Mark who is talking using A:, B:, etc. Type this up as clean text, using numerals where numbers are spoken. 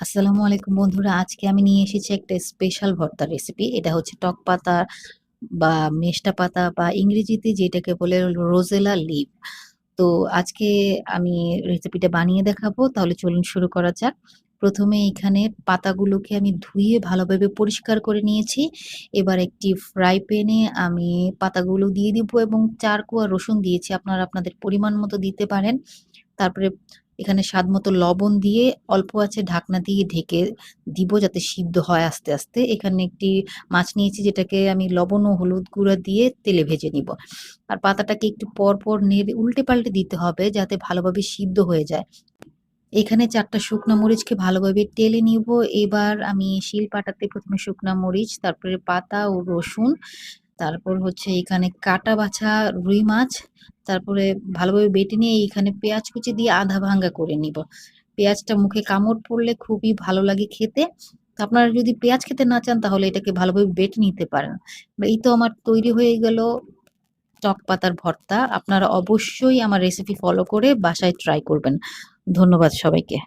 A: আসসালামু আলাইকুম বন্ধুরা। আজকে আমি নিয়ে এসেছি একটা স্পেশাল ভর্তার রেসিপি। এটা হচ্ছে টক পাতা বা মেষ্টা পাতা বা ইংরেজিতে যেটাকে বলে রোজেলা লিভ। তো আজকে আমি রেসিপিটা বানিয়ে দেখাবো। তাহলে চলুন শুরু করা যাক। ১ম এ এখানে পাতাগুলোকে আমি ধুয়ে ভালোভাবে পরিষ্কার করে নিয়েছি। এবার একটি ফ্রাই প্যানে আমি পাতাগুলো দিয়ে দিব এবং ৪ কোয়া রসুন দিয়েছি। আপনারা আপনাদের পরিমাণ মতো দিতে পারেন। তারপরে এখানে স্বাদমতো লবণ দিয়ে অল্প আঁচে ঢাকনা দিয়ে ঢেকে দিব যাতে সিদ্ধ হয় আস্তে, আস্তে। এখানে একটি মাছ নিয়েছি যেটাকে আমি লবণ ও হলুদ গুঁড়া দিয়ে তেলে ভেজে নিব। আর পাতাটাকে একটু পর, পর নেড়ে উল্টে-পাল্টে দিতে হবে যাতে ভালোভাবে সিদ্ধ হয়ে যায়। এখানে ৪ টা শুকনা মরিচকে ভালোভাবে টেলে নিব। এবার আমি শিলপাটাতে ১ম এ শুকনা মরিচ, তারপরে পাতা ও রসুন, তারপর হচ্ছে এখানে কাটা বাছা রুই মাছ, তারপরে ভালোভাবে বেটে নিয়ে এখানে পেঁয়াজ কুচি দিয়ে আধা ভাঙ্গা করে নিব। পেঁয়াজটা মুখে কামড় পড়লে খুবই ভালো লাগে খেতে। তো আপনারা যদি পেঁয়াজ খেতে না চান তাহলে এটাকে ভালোভাবে বেটে নিতে পারেন। এই তো আমার তৈরি হয়ে গেল টক পাতার ভর্তা। আপনারা অবশ্যই আমার রেসিপি ফলো করে বাসায় ট্রাই করবেন। ধন্যবাদ সবাইকে।